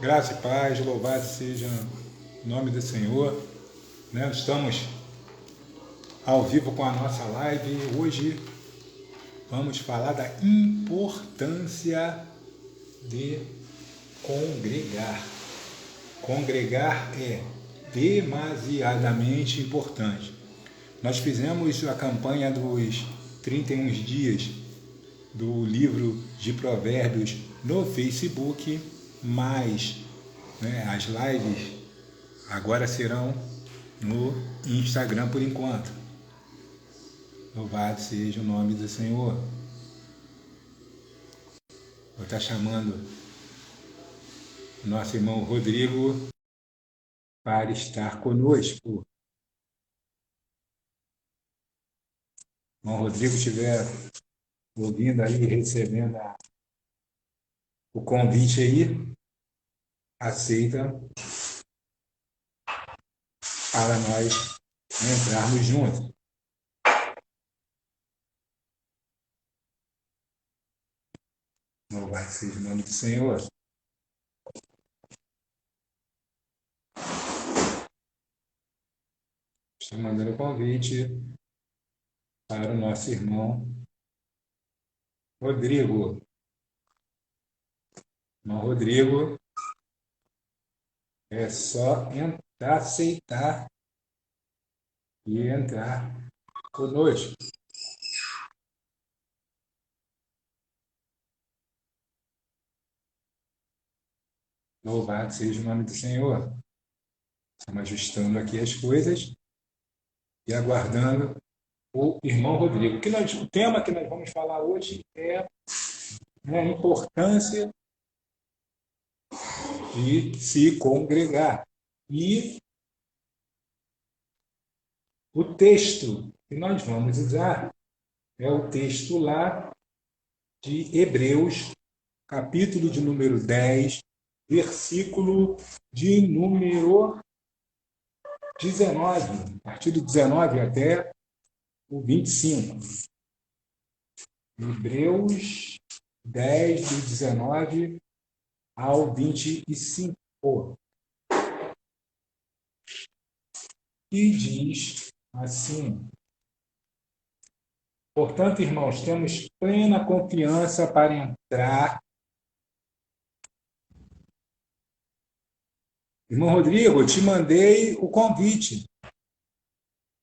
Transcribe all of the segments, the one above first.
Graça e paz, louvado seja o nome do Senhor. Estamos ao vivo com a nossa live. Hoje vamos falar da importância de congregar. Congregar é demasiadamente importante. Nós fizemos a campanha dos 31 dias do livro de Provérbios no Facebook, mas as lives agora serão no Instagram por enquanto. Louvado seja o nome do Senhor. Vou estar chamando o nosso irmão Rodrigo para estar conosco. O irmão Rodrigo estiver ouvindo aí, recebendo o convite aí, aceita para nós entrarmos juntos. Louvado seja o nome do Senhor. Estou mandando o convite para o nosso irmão Rodrigo. Irmão Rodrigo, é só aceitar e entrar conosco. Louvado seja o nome do Senhor. Estamos ajustando aqui as coisas e aguardando o irmão Rodrigo. O tema que nós vamos falar hoje é a importância de se congregar. E o texto que nós vamos usar é o texto lá de Hebreus, capítulo de número 10, versículo de número 19, a partir do 19 até o 25. Hebreus 10, do 19 ao 25. E diz assim: portanto, irmãos, temos plena confiança para entrar. Irmão Rodrigo, eu te mandei o convite.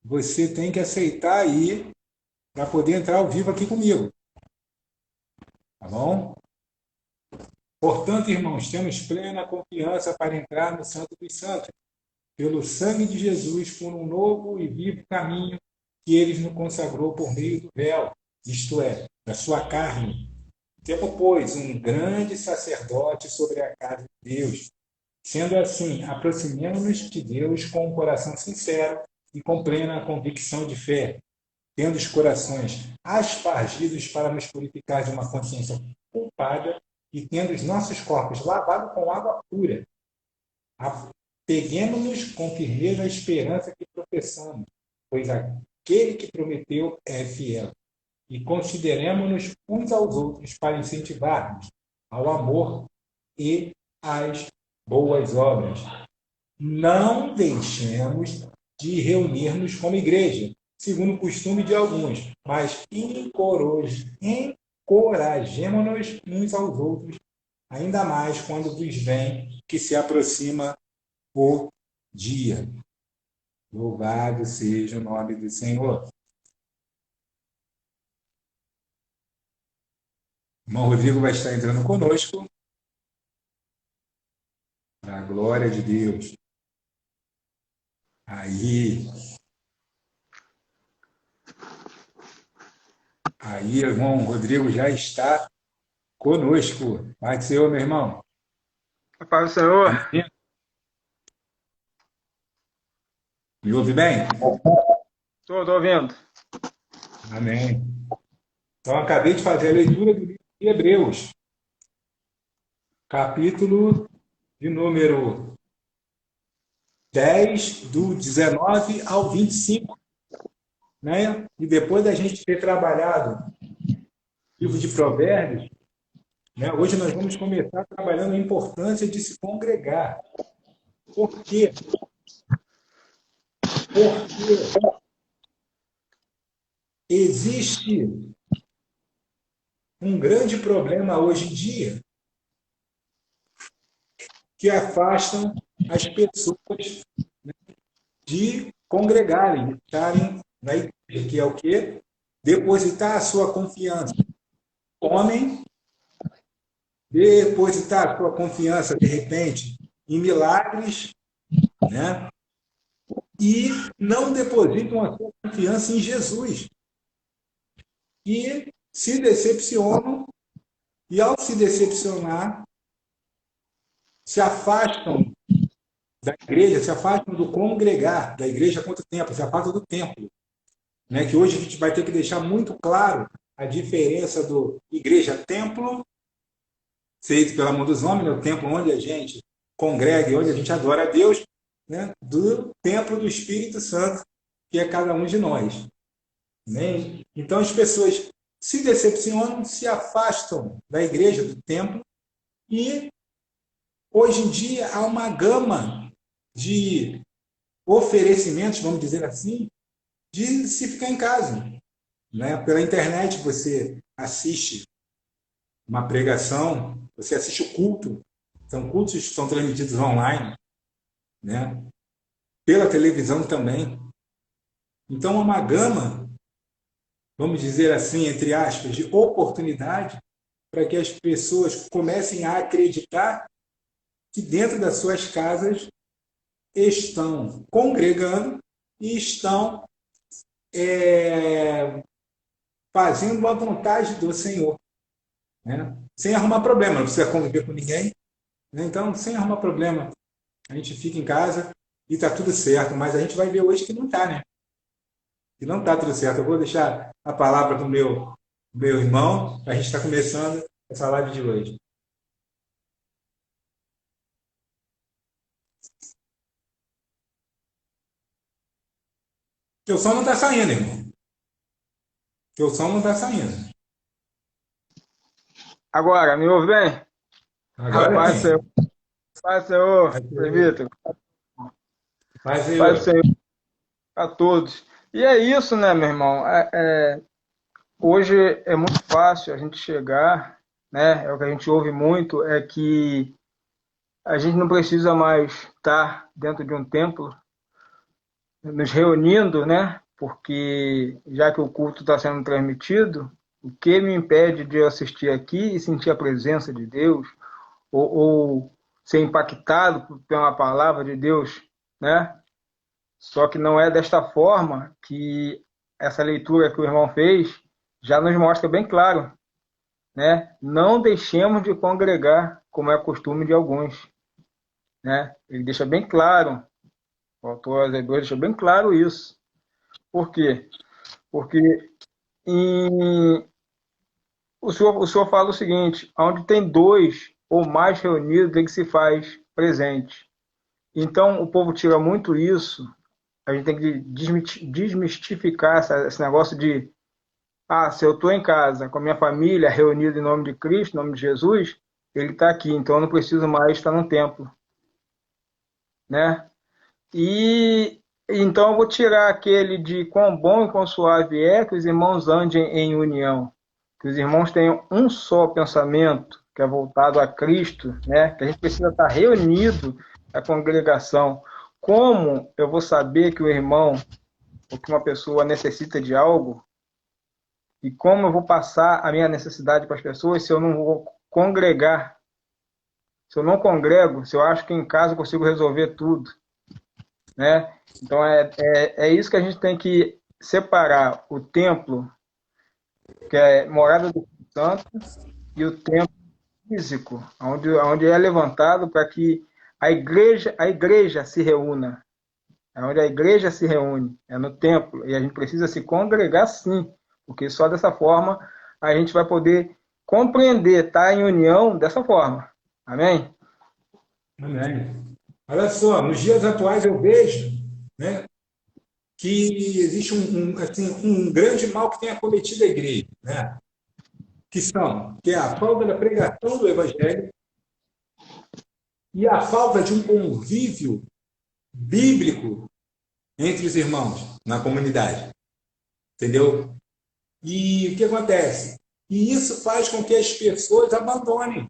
Você tem que aceitar aí para poder entrar ao vivo aqui comigo. Tá bom? Portanto, irmãos, temos plena confiança para entrar no Santo dos Santos, pelo sangue de Jesus, por um novo e vivo caminho que ele nos consagrou por meio do véu, isto é, da sua carne. Temos, pois, um grande sacerdote sobre a casa de Deus. Sendo assim, aproximemo-nos de Deus com um coração sincero e com plena convicção de fé, tendo os corações aspargidos para nos purificar de uma consciência culpada e tendo os nossos corpos lavados com água pura. Apeguemo-nos com firmeza à esperança que professamos, pois aquele que prometeu é fiel. E consideremo-nos uns aos outros para incentivar-nos ao amor e às boas obras. Não deixemos de reunir-nos como igreja, segundo o costume de alguns, mas encorajemo-nos uns aos outros, ainda mais quando vos vem que se aproxima o dia. Louvado seja o nome do Senhor. O irmão Rodrigo vai estar entrando conosco, para a glória de Deus. Aí, o irmão Rodrigo já está conosco. Pai do Senhor, meu irmão. A paz do Senhor. Me ouve bem? Estou ouvindo. Amém. Então, acabei de fazer a leitura do livro de Hebreus, capítulo de número 10, do 19 ao 25. E depois da gente ter trabalhado o livro de Provérbios, né? Hoje nós vamos começar trabalhando a importância de se congregar. Por quê? Porque existe um grande problema hoje em dia que afastam as pessoas de congregarem, de estarem na igreja, que é o quê? Depositar a sua confiança no homem, depositar a sua confiança, de repente, em milagres, né? E não depositam a sua confiança em Jesus. E se decepcionam, e ao se decepcionar, se afastam da igreja, se afastam do congregar da igreja quanto tempo, se afastam do templo, né? Que hoje a gente vai ter que deixar muito claro a diferença do igreja-templo, feito pelo amor dos homens, né? O templo onde a gente congrega e onde a gente adora a Deus, né? Do templo do Espírito Santo, que é cada um de nós. Né? Então as pessoas se decepcionam, se afastam da igreja, do templo, e hoje em dia há uma gama de oferecimentos, vamos dizer assim, de se ficar em casa. Né? Pela internet você assiste uma pregação, você assiste o culto, são cultos que são transmitidos online, né? Pela televisão também. Então há uma gama, vamos dizer assim, entre aspas, de oportunidade para que as pessoas comecem a acreditar que dentro das suas casas estão congregando e estão fazendo a vontade do Senhor, né? Sem arrumar problema, não precisa conviver com ninguém, né? Então, sem arrumar problema, a gente fica em casa e está tudo certo, mas a gente vai ver hoje que não está, né? Que não está tudo certo. Eu vou deixar a palavra para o meu irmão, a gente está começando essa live de hoje. Teu som não está saindo, irmão. Teu som não está saindo. Agora, me ouve bem? Agora Paz do sim. Senhor, paz do Senhor, presbítero, Paz, paz do Senhor. Senhor a todos. E é isso, né, meu irmão? Hoje é muito fácil a gente chegar, né? É o que a gente ouve muito, é que a gente não precisa mais estar dentro de um templo, nos reunindo, né? Porque já que o culto está sendo transmitido, o que me impede de eu assistir aqui e sentir a presença de Deus, ou ser impactado pela palavra de Deus, né? Só que não é desta forma que essa leitura que o irmão fez já nos mostra bem claro, né? Não deixemos de congregar, como é costume de alguns, né? Ele deixa bem claro, o autor aos Hebreus deixa bem claro isso. Por quê? Porque em... o senhor fala o seguinte: onde tem dois ou mais reunidos, ele se faz presente. Então, o povo tira muito isso. A gente tem que desmistificar esse negócio de se eu estou em casa com a minha família, reunida em nome de Cristo, em nome de Jesus, ele está aqui, então eu não preciso mais estar no templo, né? E então eu vou tirar aquele de quão bom e quão suave é que os irmãos andem em união, que os irmãos tenham um só pensamento, que é voltado a Cristo, né? Que a gente precisa estar reunido, a congregação. Como eu vou saber que o irmão ou que uma pessoa necessita de algo? E como eu vou passar a minha necessidade para as pessoas se eu não vou congregar? Se eu não congrego, se eu acho que em casa eu consigo resolver tudo, né? Então é isso que a gente tem que separar o templo, que é morada do Espírito Santo, e o templo físico, onde é levantado para que a igreja se reúna. É onde a igreja se reúne, é no templo. E a gente precisa se congregar sim, porque só dessa forma a gente vai poder compreender, estar em união dessa forma. Amém? Amém. Olha só, nos dias atuais eu vejo, né, que existe assim, um grande mal que tem acometido a igreja, né? que é a falta da pregação do Evangelho e a falta de um convívio bíblico entre os irmãos na comunidade. Entendeu? E o que acontece? E isso faz com que as pessoas abandonem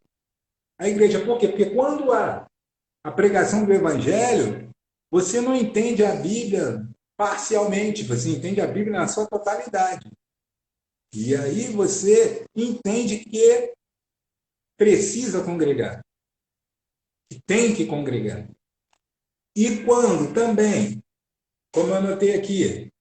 a igreja. Por quê? Porque quando a pregação do Evangelho, você não entende a Bíblia parcialmente, você entende a Bíblia na sua totalidade. E aí você entende que precisa congregar, que tem que congregar. E quando também, como eu anotei aqui,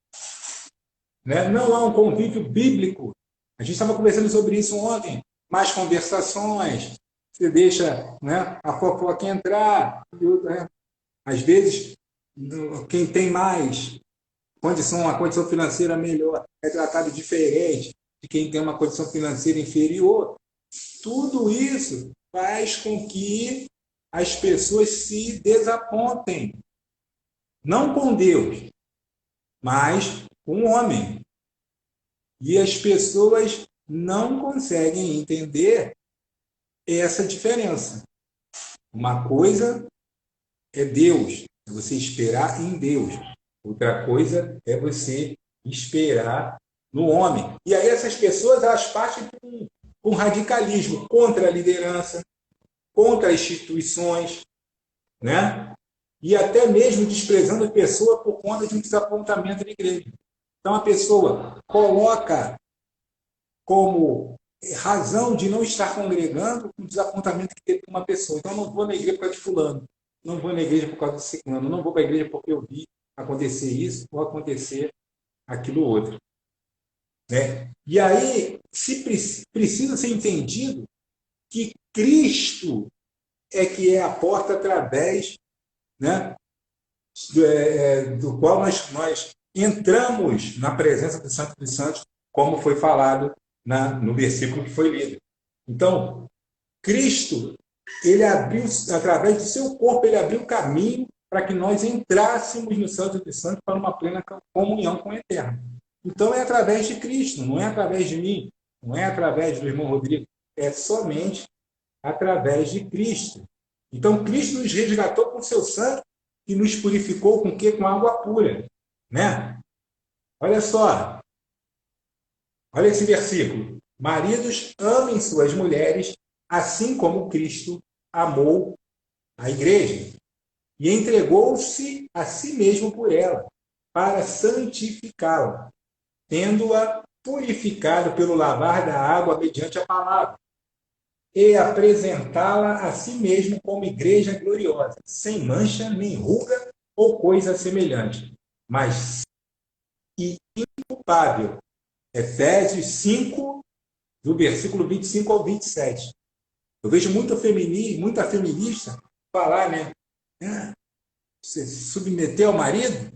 né, não há um convívio bíblico, a gente estava conversando sobre isso ontem, mais conversações, você deixa, né, a fofoca entrar, né, às vezes quem tem mais condição, uma condição financeira melhor, é tratado diferente de quem tem uma condição financeira inferior. Tudo isso faz com que as pessoas se desapontem, não com Deus, mas com o homem. E as pessoas não conseguem entender essa diferença. Uma coisa é Deus, é você esperar em Deus. Outra coisa é você esperar no homem. E aí essas pessoas, elas partem com radicalismo contra a liderança, contra as instituições, né? E até mesmo desprezando a pessoa por conta de um desapontamento da igreja. Então a pessoa coloca como razão de não estar congregando o desapontamento que teve com uma pessoa. Então eu não vou na igreja por causa de fulano, não vou na igreja por causa de ciclano, não vou para a igreja porque eu vi acontecer isso ou acontecer aquilo outro. Né? E aí precisa ser entendido que Cristo é que é a porta através, né, do qual nós entramos na presença do Santo dos Santos, como foi falado no versículo que foi lido. Então, Cristo, ele abriu, através do seu corpo, ele abriu o caminho para que nós entrássemos no Santo dos Santos para uma plena comunhão com o Eterno. Então, é através de Cristo, não é através de mim, não é através do irmão Rodrigo, é somente através de Cristo. Então, Cristo nos resgatou com o seu sangue e nos purificou com o quê? Com água pura. Né? Olha só, olha esse versículo. Maridos, amem suas mulheres, assim como Cristo amou a igreja e entregou-se a si mesmo por ela, para santificá-la, tendo-a purificado pelo lavar da água mediante a palavra, e apresentá-la a si mesmo como igreja gloriosa, sem mancha, nem ruga ou coisa semelhante, mas inculpável. Efésios 5, do versículo 25 ao 27. Eu vejo muita feminista falar, né? Você se submeter ao marido,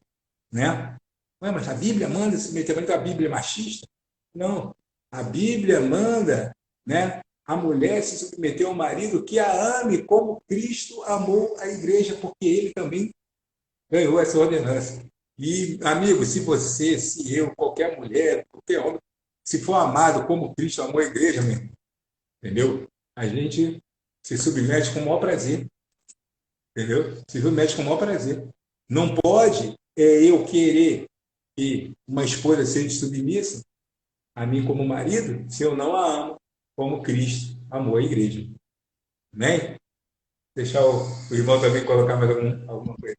né? Mas a Bíblia manda se submeter ao marido, a Bíblia é machista? Não. A Bíblia manda, né, a mulher se submeter ao marido que a ame como Cristo amou a igreja, porque ele também ganhou essa ordenança. E, amigo, se eu, qualquer mulher, qualquer homem, se for amado como Cristo amou a igreja, meu, entendeu? A gente se submete com o maior prazer. Entendeu? Se submete com o maior prazer. Não pode eu querer que uma esposa seja submissa a mim como marido se eu não a amo como Cristo amou a igreja. Né? Deixar o irmão também colocar mais alguma coisa.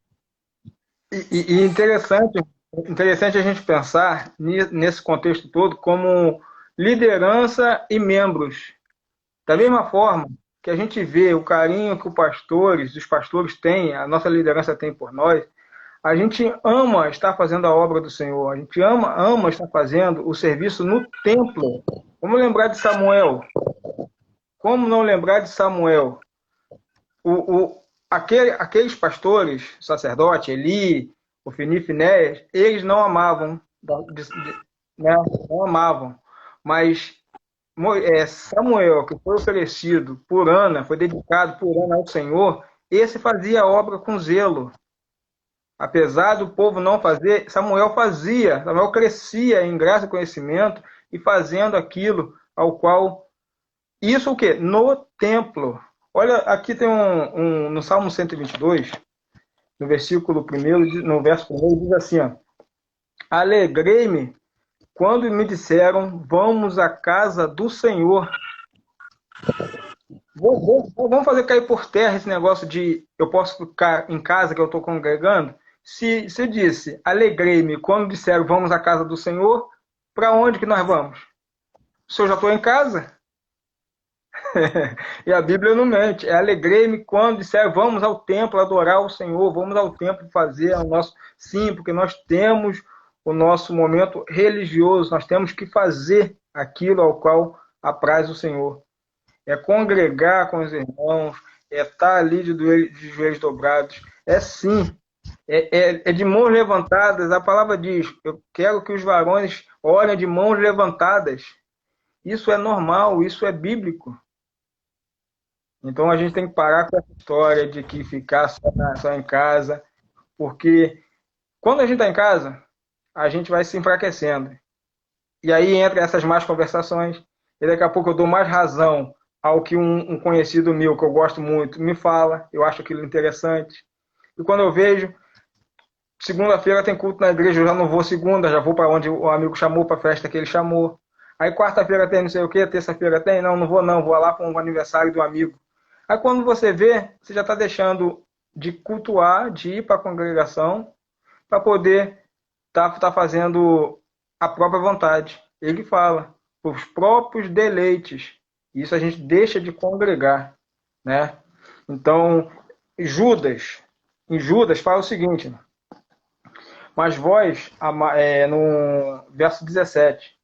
E interessante a gente pensar nesse contexto todo como liderança e membros. Da mesma forma que a gente vê o carinho que os pastores têm, a nossa liderança tem por nós, a gente ama estar fazendo a obra do Senhor, a gente ama estar fazendo o serviço no templo. Vamos lembrar de Samuel. Como não lembrar de Samuel? Aqueles pastores, sacerdote, Eli, Ofni e Finéias, eles não amavam, né? Não amavam, mas Samuel, que foi oferecido por Ana, foi dedicado por Ana ao Senhor, esse fazia a obra com zelo. Apesar do povo não fazer, Samuel fazia, Samuel crescia em graça e conhecimento e fazendo aquilo ao qual Isso o quê? No templo. Olha, aqui tem no Salmo 122, no versículo 1, no verso 1, diz assim, ó, alegrei-me quando me disseram, vamos à casa do Senhor. Vamos fazer cair por terra esse negócio de eu posso ficar em casa que eu estou congregando? Se disse, alegrei-me quando disseram, vamos à casa do Senhor, para onde que nós vamos? Se eu já estou em casa? E a Bíblia não mente. É alegrei-me quando disseram, vamos ao templo adorar o Senhor, vamos ao templo fazer o nosso... Sim, porque nós temos o nosso momento religioso, nós temos que fazer aquilo ao qual apraz o Senhor. É congregar com os irmãos, é estar ali de joelhos dobrados. É sim, é de mãos levantadas. A palavra diz, eu quero que os varões orem de mãos levantadas. Isso é normal, isso é bíblico. Então a gente tem que parar com essa história de que ficar só em casa, porque quando a gente está em casa, a gente vai se enfraquecendo. E aí entra essas más conversações, e daqui a pouco eu dou mais razão ao que um conhecido meu, que eu gosto muito, me fala, eu acho aquilo interessante. E quando eu vejo, segunda-feira tem culto na igreja, eu já não vou segunda, já vou para onde o amigo chamou, para a festa que ele chamou. Aí quarta-feira tem não sei o quê, terça-feira tem, não vou não, vou lá para um aniversário do amigo. Aí quando você vê, você já está deixando de cultuar, de ir para a congregação, para poder estar fazendo a própria vontade. Ele fala, os próprios deleites. Isso a gente deixa de congregar, né? Então, em Judas fala o seguinte, mas vós, no verso 17,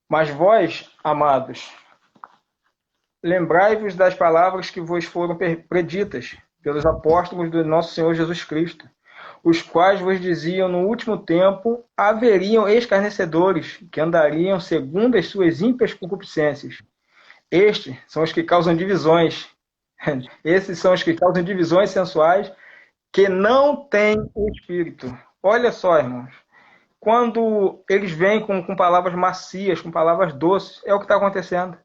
mas vós, amados, lembrai-vos das palavras que vos foram preditas pelos apóstolos do nosso Senhor Jesus Cristo, os quais vos diziam no último tempo haveriam escarnecedores que andariam segundo as suas ímpias concupiscências. Estes são os que causam divisões. Esses são os que causam divisões sensuais que não têm o Espírito. Olha só, irmãos. Quando eles vêm com palavras macias, com palavras doces, é o que está acontecendo.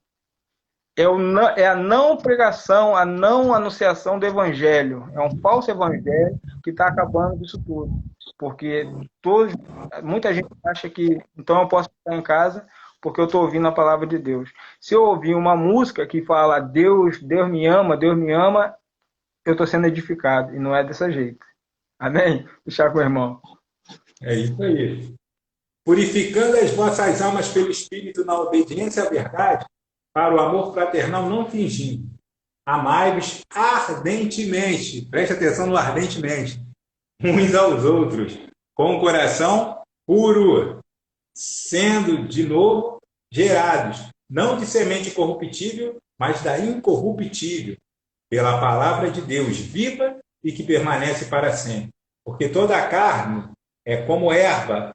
É a não pregação, a não anunciação do evangelho. É um falso evangelho que está acabando com isso tudo. Porque muita gente acha que então eu posso ficar em casa porque eu estou ouvindo a palavra de Deus. Se eu ouvir uma música que fala Deus me ama, eu estou sendo edificado. E não é desse jeito. Amém? Deixar com o irmão. É isso aí. Purificando as vossas almas pelo Espírito na obediência à verdade, para o amor fraternal não fingindo. Amai-vos ardentemente, preste atenção no ardentemente, uns aos outros, com o coração puro, sendo de novo gerados, não de semente corruptível, mas da incorruptível, pela palavra de Deus viva e que permanece para sempre. Porque toda a carne é como erva,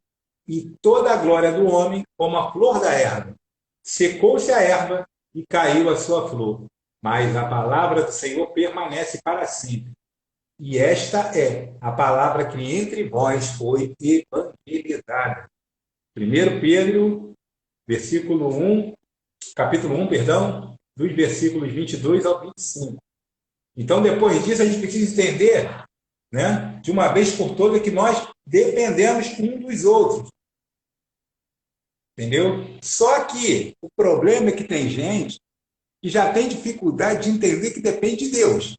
e toda a glória do homem como a flor da erva. Secou-se a erva e caiu a sua flor, mas a palavra do Senhor permanece para sempre. E esta é a palavra que entre vós foi evangelizada. 1 Pedro, capítulo 1, perdão, dos versículos 22 ao 25. Então, depois disso, a gente precisa entender, né, de uma vez por todas, que nós dependemos um dos outros. Entendeu? Só que o problema é que tem gente que já tem dificuldade de entender que depende de Deus.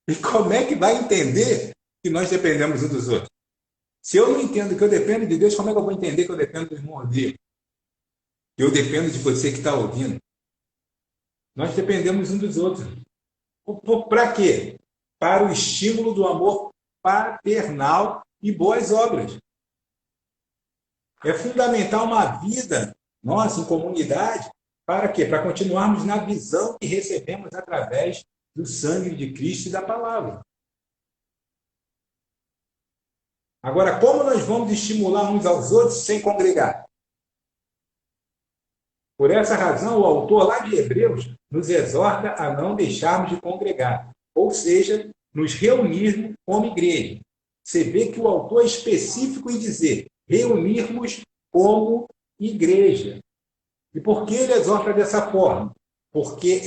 E como é que vai entender que nós dependemos uns dos outros? Se eu não entendo que eu dependo de Deus, como é que eu vou entender que eu dependo do irmão dele? Que eu dependo de você que está ouvindo? Nós dependemos uns dos outros. Para quê? Para o estímulo do amor paternal e boas obras. É fundamental uma vida nossa em comunidade. Para quê? Para continuarmos na visão que recebemos através do sangue de Cristo e da palavra. Agora, como nós vamos estimular uns aos outros sem congregar? Por essa razão, o autor lá de Hebreus nos exorta a não deixarmos de congregar, ou seja, nos reunirmos como igreja. Você vê que o autor é específico em dizer reunirmos como igreja. E por que ele exorta dessa forma? Porque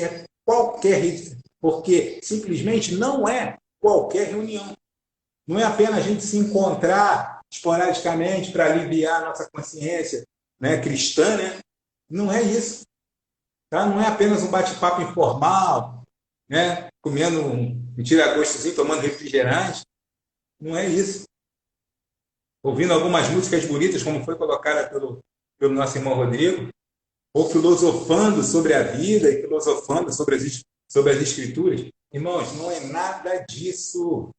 porque simplesmente não é qualquer reunião. Não é apenas a gente se encontrar esporadicamente para aliviar a nossa consciência, né, cristã, né? Não é isso. Tá? Não é apenas um bate-papo informal, né, comendo um tira-gostozinho, tomando refrigerante. Não é isso. Ouvindo algumas músicas bonitas, como foi colocada pelo nosso irmão Rodrigo, ou filosofando sobre a vida e filosofando sobre as escrituras. Irmãos, não é nada disso.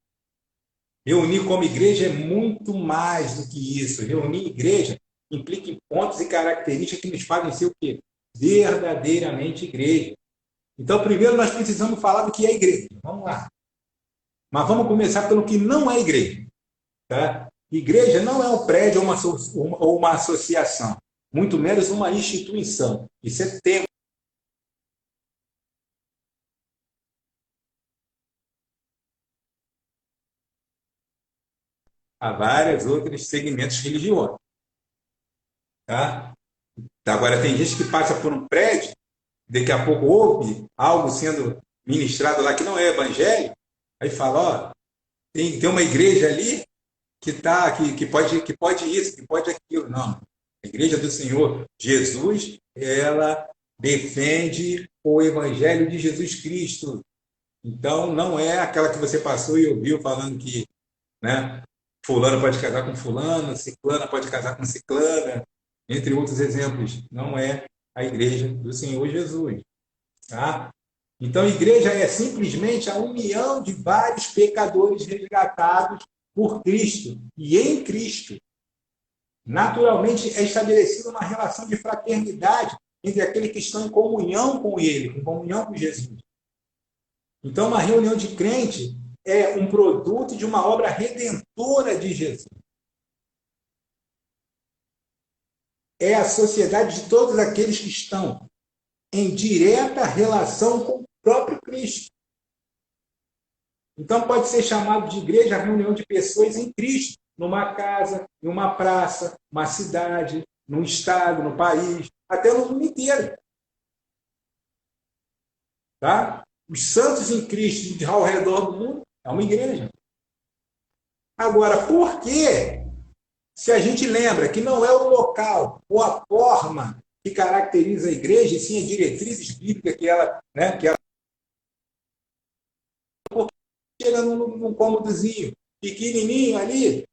Reunir como igreja é muito mais do que isso. Reunir igreja implica em pontos e características que nos fazem ser o quê? Verdadeiramente igreja. Então, primeiro nós precisamos falar do que é igreja. Vamos lá. Mas vamos começar pelo que não é igreja. Tá? Igreja não é um prédio ou uma associação, muito menos uma instituição. Isso é tempo. Há vários outros segmentos religiosos. Tá? Agora, tem gente que passa por um prédio, daqui a pouco ouve algo sendo ministrado lá que não é evangelho, aí fala, ó, tem uma igreja ali que pode isso, que pode aquilo. Não. A igreja do Senhor Jesus, ela defende o evangelho de Jesus Cristo. Então, não é aquela que você passou e ouviu falando que, né, fulano pode casar com fulano, ciclana pode casar com ciclana, entre outros exemplos. Não é a igreja do Senhor Jesus. Tá? Então, a igreja é simplesmente a união de vários pecadores resgatados por Cristo e em Cristo. Naturalmente, é estabelecida uma relação de fraternidade entre aqueles que estão em comunhão com Ele, em comunhão com Jesus. Então, uma reunião de crente é um produto de uma obra redentora de Jesus. É a sociedade de todos aqueles que estão em direta relação com o próprio Cristo. Então, pode ser chamado de igreja a reunião de pessoas em Cristo, numa casa, em uma praça, uma cidade, num estado, no país, até no mundo inteiro. Tá? Os santos em Cristo ao redor do mundo é uma igreja. Agora, por que, se a gente lembra que não é o local ou a forma que caracteriza a igreja, e sim as diretrizes bíblicas que ela chega num cômodozinho pequenininho ali,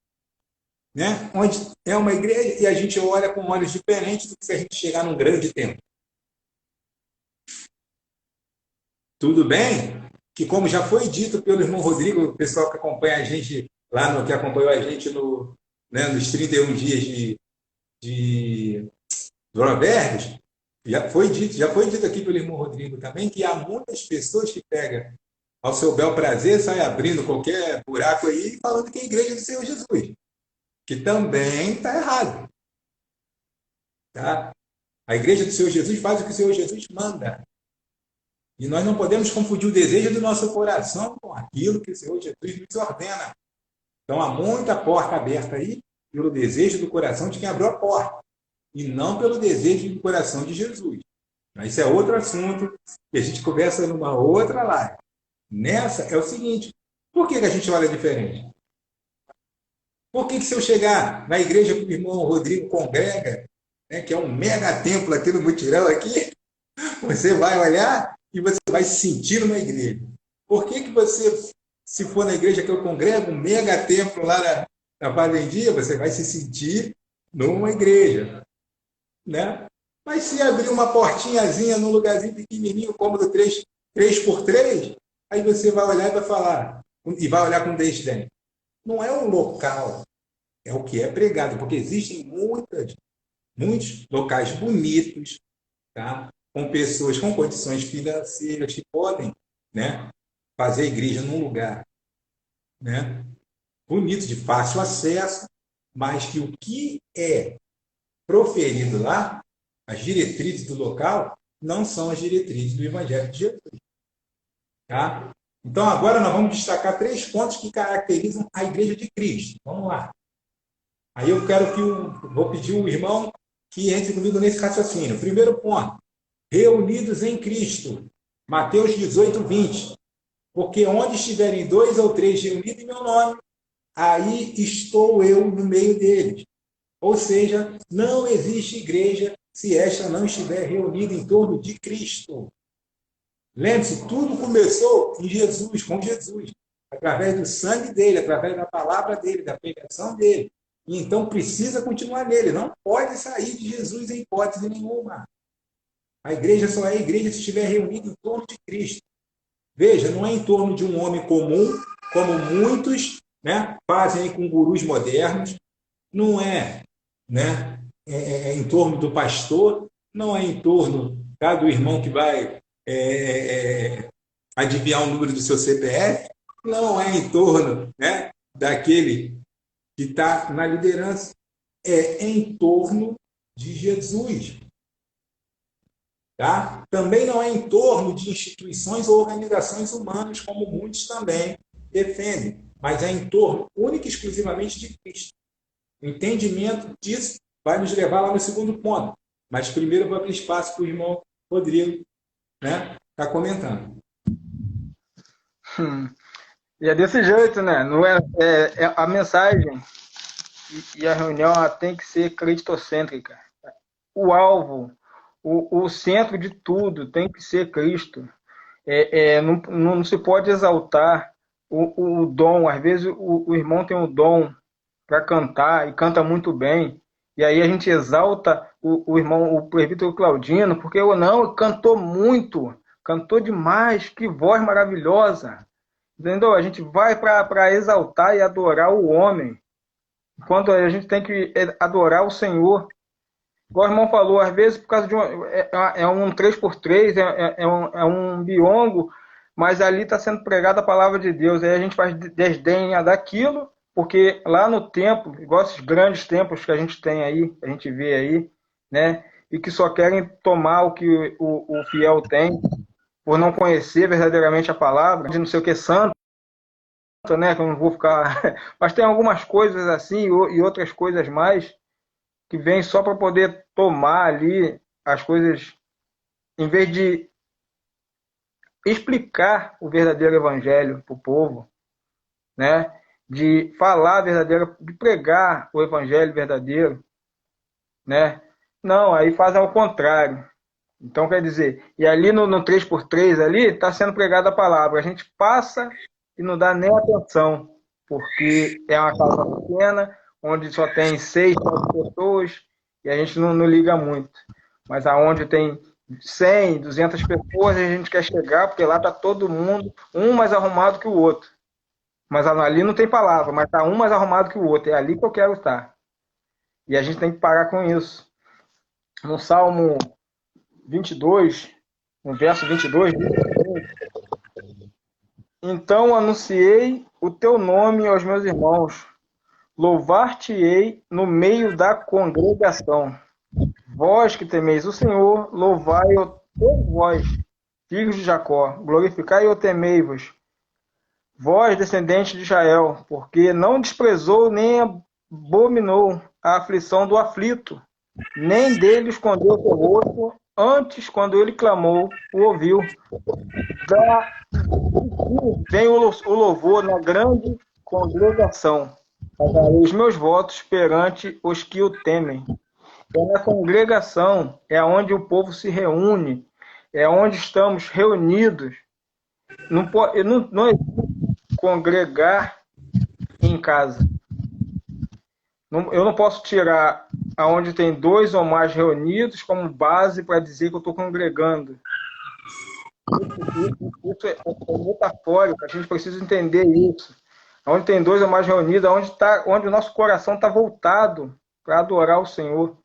né, onde é uma igreja e a gente olha com olhos diferentes do que se a gente chegar num grande templo. Tudo bem que, como já foi dito pelo irmão Rodrigo, o pessoal que acompanha a gente lá, que acompanhou a gente nos 31 dias de Provérbios, já foi dito aqui pelo irmão Rodrigo também, que há muitas pessoas que pegam ao seu bel prazer, sai abrindo qualquer buraco aí e falando que é a igreja do Senhor Jesus, que também está errado. Tá? A igreja do Senhor Jesus faz o que o Senhor Jesus manda. E nós não podemos confundir o desejo do nosso coração com aquilo que o Senhor Jesus nos ordena. Então há muita porta aberta aí pelo desejo do coração de quem abriu a porta, e não pelo desejo do coração de Jesus. Mas isso é outro assunto que a gente conversa numa outra live. Nessa é o seguinte: por que a gente olha diferente? Por que se eu chegar na igreja que o irmão Rodrigo congrega, né, que é um mega templo aqui no Mutirão, aqui, você vai olhar e você vai se sentir numa igreja? Por que você, se for na igreja que eu congrego, um mega templo lá na Fazendia, você vai se sentir numa igreja? Né? Mas se abrir uma portinhazinha num lugarzinho pequenininho, cômodo 3x3, aí você vai olhar e vai falar, e vai olhar com desdém. Não é o local, é o que é pregado, porque existem muitos locais bonitos, tá? Com pessoas com condições financeiras que podem, né, fazer igreja num lugar, né, bonito, de fácil acesso, mas que o que é proferido lá, as diretrizes do local, não são as diretrizes do Evangelho de Jesus. Tá? Então, agora nós vamos destacar 3 pontos que caracterizam a Igreja de Cristo. Vamos lá. Aí eu vou pedir o irmão que entre comigo nesse raciocínio. Primeiro ponto, reunidos em Cristo. Mateus 18, 20. Porque onde estiverem dois ou três reunidos em meu nome, aí estou eu no meio deles. Ou seja, não existe igreja se esta não estiver reunida em torno de Cristo. Lembre-se, tudo começou em Jesus, com Jesus, através do sangue dele, através da palavra dele, da pregação dele. E então precisa continuar nele, não pode sair de Jesus em hipótese nenhuma. A igreja só é igreja se estiver reunida em torno de Cristo. Veja, não é em torno de um homem comum, como muitos, né, fazem com gurus modernos, não é, né, em torno do pastor, não é em torno, tá, do irmão que vai adivinhar o número do seu CPF, não é em torno, né, daquele que está na liderança, é em torno de Jesus. Tá? Também não é em torno de instituições ou organizações humanas, como muitos também defendem, mas é em torno única e exclusivamente de Cristo. O entendimento disso vai nos levar lá no segundo ponto. Mas primeiro eu vou abrir espaço para o irmão Rodrigo, né, tá comentando. E é desse jeito, né? Não é a mensagem e a reunião tem que ser cristocêntrica. O alvo, o centro de tudo tem que ser Cristo. Não se pode exaltar o dom. Às vezes o irmão tem um dom para cantar e canta muito bem. E aí a gente exalta o irmão, o presbítero Claudino, porque não, cantou muito, cantou demais, que voz maravilhosa. Entendeu? A gente vai para exaltar e adorar o homem, quando a gente tem que adorar o Senhor. Igual o irmão falou, às vezes por causa de um 3x3, um biongo, mas ali está sendo pregada a palavra de Deus. Aí a gente faz desdenha daquilo, porque lá no templo, igual esses grandes templos que a gente tem aí, a gente vê aí, né? E que só querem tomar o que o fiel tem, por não conhecer verdadeiramente a palavra, de não sei o que santo, né? Que eu não vou ficar. Mas tem algumas coisas assim e outras coisas mais que vêm só para poder tomar ali as coisas, em vez de explicar o verdadeiro evangelho para o povo, né? De falar verdadeiro, de pregar o evangelho verdadeiro, né? Não, aí faz ao contrário. Então, quer dizer, e ali no 3x3 ali está sendo pregada a palavra. A gente passa e não dá nem atenção, porque é uma casa pequena, onde só tem 6, 7 pessoas, e a gente não liga muito. Mas aonde tem 100, 200 pessoas, a gente quer chegar, porque lá está todo mundo, um mais arrumado que o outro. Mas ali não tem palavra, mas está um mais arrumado que o outro. É ali que eu quero estar. E a gente tem que parar com isso. No Salmo 22, no verso 22, então anunciei o teu nome aos meus irmãos, louvar-te-ei no meio da congregação. Vós que temeis o Senhor, louvai-o todos vós, filhos de Jacó, glorificai-o, temei-vos, vós, descendentes de Israel, porque não desprezou nem abominou a aflição do aflito, nem dele escondeu o seu rosto, antes, quando ele clamou, o ouviu. Vem o louvor na grande congregação. Pagarei os meus votos perante os que o temem. É na congregação, é onde o povo se reúne, é onde estamos reunidos. Não existe congregar em casa. Eu não posso tirar aonde tem 2 ou mais reunidos como base para dizer que eu estou congregando. Isso é metafórico, a gente precisa entender isso. Onde tem 2 ou mais reunidos, onde o nosso coração está voltado para adorar o Senhor.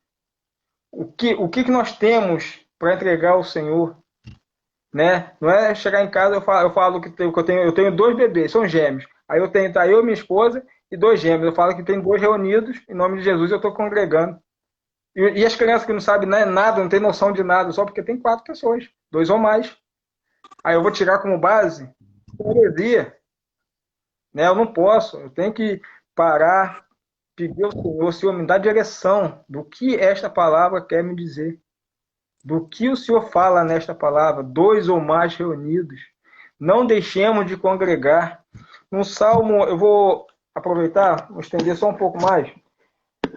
O que nós temos para entregar ao Senhor? Né? Não é chegar em casa eu falo que eu tenho 2 bebês, são gêmeos. Aí tá eu, minha esposa e 2 gêmeos. Eu falo que tem 2 reunidos, em nome de Jesus eu estou congregando. E as crianças que não sabem nada, não tem noção de nada, só porque tem 4 pessoas, 2 ou mais. Aí eu vou tirar como base heresia. Né? Eu não posso, eu tenho que parar pedir ao Senhor, Senhor, me dá direção do que esta palavra quer me dizer. Do que o Senhor fala nesta palavra, dois ou mais reunidos. Não deixemos de congregar. No Salmo, eu vou aproveitar, vou estender só um pouco mais.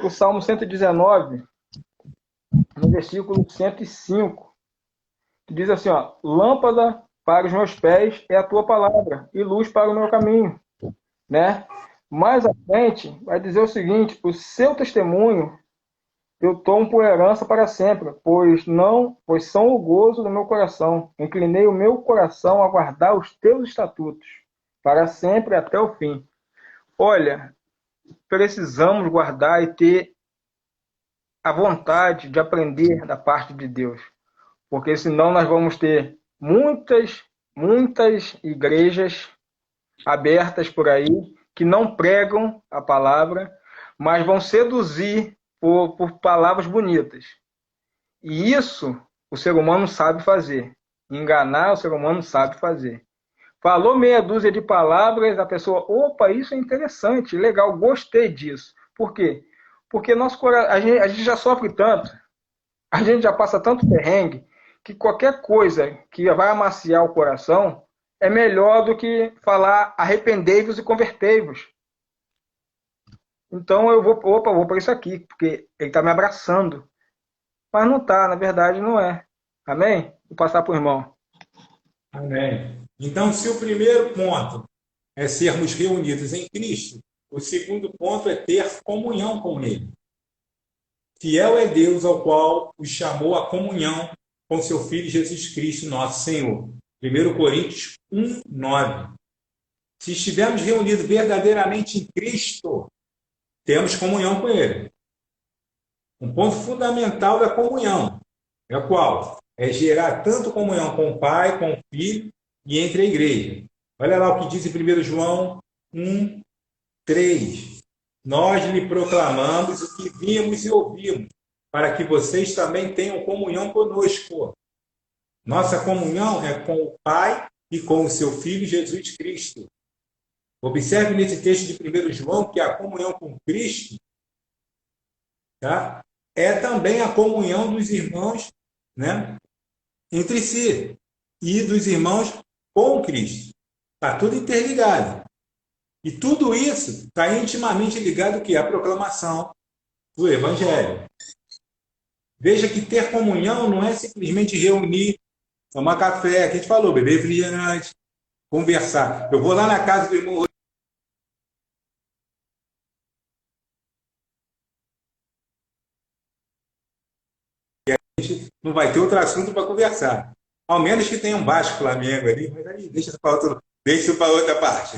O Salmo 119, no versículo 105, que diz assim, ó, lâmpada para os meus pés é a tua palavra e luz para o meu caminho, né? Mais à frente, vai dizer o seguinte, o seu testemunho eu tomo por herança para sempre, pois são o gozo do meu coração. Inclinei o meu coração a guardar os teus estatutos, para sempre até o fim. Olha, precisamos guardar e ter a vontade de aprender da parte de Deus, porque senão nós vamos ter muitas igrejas abertas por aí que não pregam a palavra, mas vão seduzir por palavras bonitas. E isso o ser humano sabe fazer. Enganar o ser humano sabe fazer. Falou meia dúzia de palavras, a pessoa, opa, isso é interessante, legal, gostei disso. Por quê? Porque a gente já sofre tanto, a gente já passa tanto perrengue, que qualquer coisa que vai amaciar o coração é melhor do que falar arrependei-vos e convertei-vos. Então eu vou para isso aqui, porque ele está me abraçando. Mas não está, na verdade não é. Amém? Vou passar para o irmão. Amém. Então, se o primeiro ponto é sermos reunidos em Cristo, o segundo ponto é ter comunhão com Ele. Fiel é Deus ao qual os chamou a comunhão com seu Filho Jesus Cristo, nosso Senhor. 1 Coríntios 1, 9. Se estivermos reunidos verdadeiramente em Cristo, temos comunhão com Ele. Um ponto fundamental da comunhão é o qual? É gerar tanto comunhão com o Pai, com o Filho e entre a igreja. Olha lá o que diz em 1 João 1, 3. Nós lhe proclamamos o que vimos e ouvimos, para que vocês também tenham comunhão conosco. Nossa comunhão é com o Pai e com o seu Filho Jesus Cristo. Observe nesse texto de 1 João que a comunhão com Cristo, tá, é também a comunhão dos irmãos, né, entre si e dos irmãos com Cristo. Está tudo interligado. E tudo isso está intimamente ligado que à proclamação do Evangelho. Veja que ter comunhão não é simplesmente reunir, tomar café, que a gente falou, beber refrigerante, conversar. Eu vou lá na casa do irmão, não vai ter outro assunto para conversar. Ao menos que tenha um Vasco Flamengo ali, mas aí deixa isso para outra parte.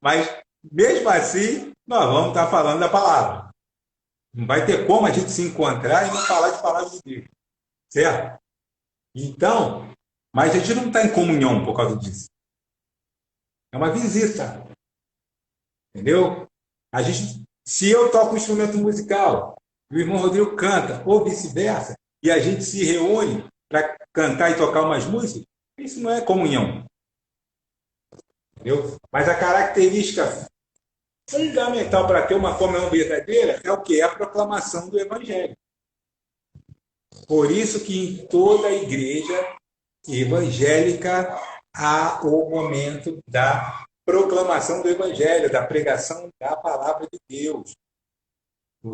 Mas, mesmo assim, nós vamos estar falando da palavra. Não vai ter como a gente se encontrar e não falar de palavra de Deus. Certo? Então, mas a gente não está em comunhão por causa disso. É uma visita. Entendeu? Se eu toco um instrumento musical, e o irmão Rodrigo canta, ou vice-versa, e a gente se reúne para cantar e tocar umas músicas, isso não é comunhão. Entendeu? Mas a característica fundamental para ter uma comunhão verdadeira é o que? É a proclamação do Evangelho. Por isso que em toda a igreja evangélica há o momento da proclamação do Evangelho, da pregação da palavra de Deus.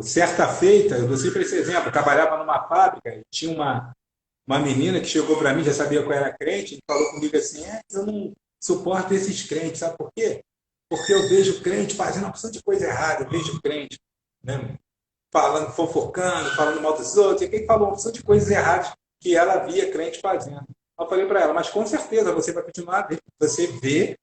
Certa feita, eu dou sempre esse exemplo, eu trabalhava numa fábrica e tinha uma menina que chegou para mim, já sabia que eu era crente, e falou comigo assim, eu não suporto esses crentes, sabe por quê? Porque eu vejo crente fazendo uma porção de coisa errada, eu vejo crente, né, falando, fofocando, falando mal dos outros, e quem falou uma porção de coisas erradas que ela via crente fazendo. Eu falei para ela, mas com certeza você vai continuar a ver, você vê.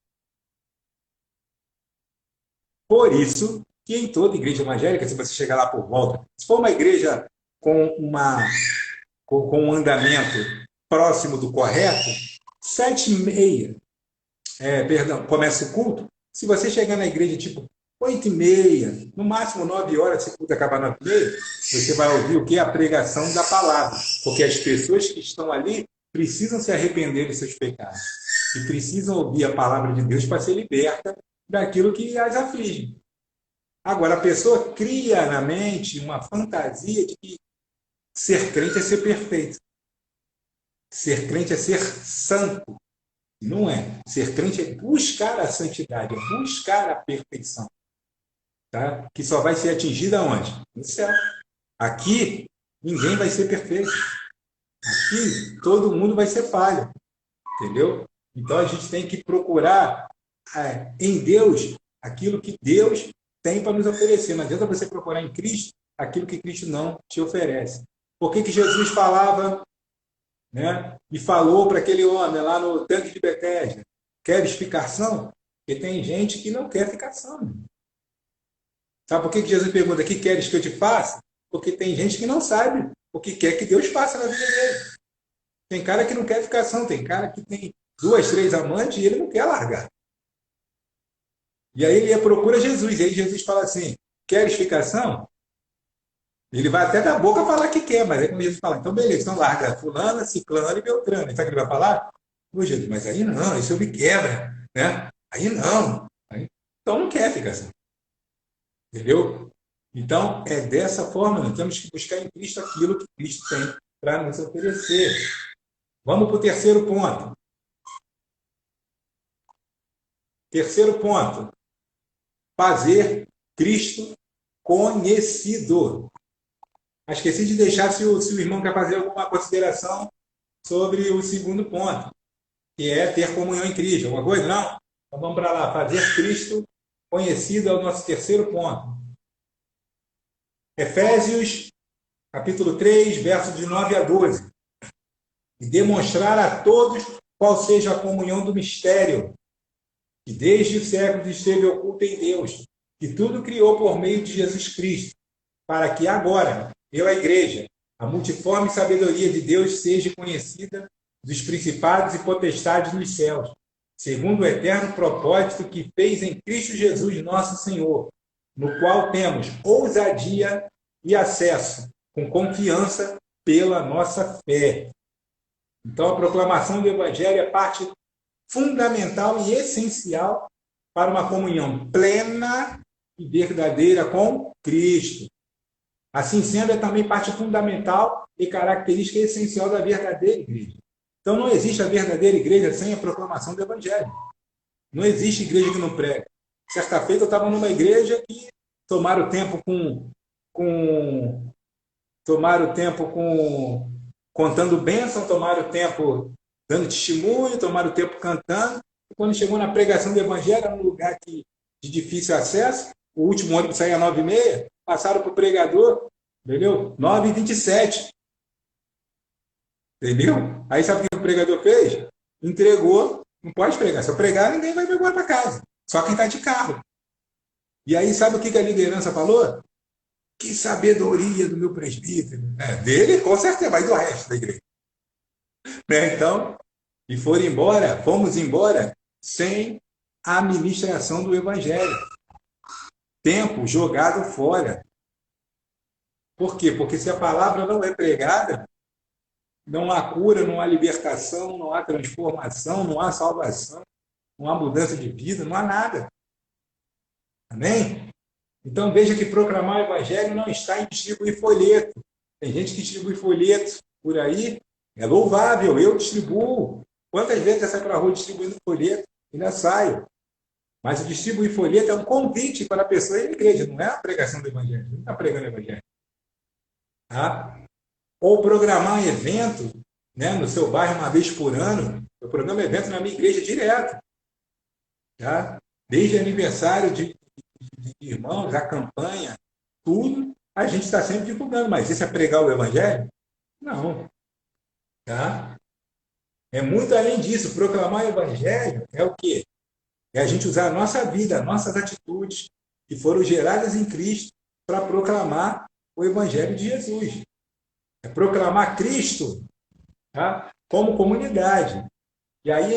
Por isso que em toda igreja evangélica, se você chegar lá por volta, se for uma igreja com um andamento próximo do correto, 7h30, começa o culto. Se você chegar na igreja tipo 8h30, no máximo 9 horas, se o culto acabar 9h30, você vai ouvir o que? A pregação da palavra. Porque as pessoas que estão ali precisam se arrepender dos seus pecados. E precisam ouvir a palavra de Deus para ser liberta daquilo que as aflige. Agora, a pessoa cria na mente uma fantasia de que ser crente é ser perfeito. Ser crente é ser santo. Não é. Ser crente é buscar a santidade, é buscar a perfeição. Tá? Que só vai ser atingida onde? No céu. Aqui, ninguém vai ser perfeito. Aqui, todo mundo vai ser falho. Entendeu? Então, a gente tem que procurar em Deus aquilo que Deus tem para nos oferecer. Não adianta você procurar em Cristo aquilo que Cristo não te oferece. Por que Jesus falava, né? E falou para aquele homem lá no tanque de Betesda: queres ficar são? Porque tem gente que não quer ficar são. Sabe por que Jesus pergunta: que queres que eu te faça? Porque tem gente que não sabe o que quer que Deus faça na vida dele. Tem cara que não quer ficar são, tem cara que tem 2, 3 amantes e ele não quer largar. E aí ele procura Jesus, e aí Jesus fala assim: queres ficar são? Ele vai até da boca falar que quer, mas aí quando Jesus fala: então beleza, então larga fulana, ciclana e beltrana. Sabe o que ele vai falar? Ô Jesus, mas aí não, isso me quebra, né? Aí não. Então não quer ficar são. Entendeu? Então, é dessa forma, nós temos que buscar em Cristo aquilo que Cristo tem para nos oferecer. Vamos para o terceiro ponto. Terceiro ponto: fazer Cristo conhecido. Esqueci de deixar se o irmão quer fazer alguma consideração sobre o segundo ponto, que é ter comunhão em Cristo. Alguma coisa? Não? Então vamos para lá. Fazer Cristo conhecido é o nosso terceiro ponto. Efésios, capítulo 3, versos de 9 a 12. E demonstrar a todos qual seja a comunhão do mistério, que desde os séculos esteve oculta em Deus, que tudo criou por meio de Jesus Cristo, para que agora, pela Igreja, a multiforme sabedoria de Deus seja conhecida dos principados e potestades nos céus, segundo o eterno propósito que fez em Cristo Jesus, nosso Senhor, no qual temos ousadia e acesso, com confiança pela nossa fé. Então, a proclamação do Evangelho é parte fundamental e essencial para uma comunhão plena e verdadeira com Cristo. Assim sendo, é também parte fundamental e característica essencial da verdadeira igreja. Então, não existe a verdadeira igreja sem a proclamação do Evangelho. Não existe igreja que não prega. Certa feita, eu estava numa igreja que tomaram tempo tomaram tempo contando bênção, tomaram tempo dando testemunho, tomaram tempo cantando. E quando chegou na pregação do Evangelho, era um lugar de difícil acesso, o último ônibus saía às 9h30, passaram para o pregador, entendeu? 9h27. Entendeu? Aí sabe o que o pregador fez? Entregou, não pode pregar. Se eu pregar, ninguém vai me embora para casa. Só quem está de carro. E aí sabe o que a liderança falou? Que sabedoria do meu presbítero. Dele, com certeza, mas do resto da igreja. Então, e fomos embora sem a ministração do Evangelho. Tempo jogado fora. Por quê? Porque se a palavra não é pregada, não há cura, não há libertação, não há transformação, não há salvação, não há mudança de vida, não há nada. Amém? Então veja que proclamar o Evangelho não está em distribuir folheto. Tem gente que distribui folhetos por aí, é louvável, eu distribuo. Quantas vezes eu saio para a rua distribuindo folheto? Ainda saio. Mas o distribuir folheto é um convite para a pessoa ir à igreja, não é a pregação do Evangelho. Não está pregando o Evangelho. Tá? Ou programar evento, né, no seu bairro uma vez por ano. Eu programo evento na minha igreja direto. Tá? Desde aniversário de irmãos, a campanha, tudo, a gente está sempre divulgando. Mas isso é pregar o Evangelho? Não. Tá? É muito além disso. Proclamar o Evangelho é o quê? É a gente usar a nossa vida, nossas atitudes, que foram geradas em Cristo, para proclamar o Evangelho de Jesus. É proclamar Cristo, tá? Como comunidade. E aí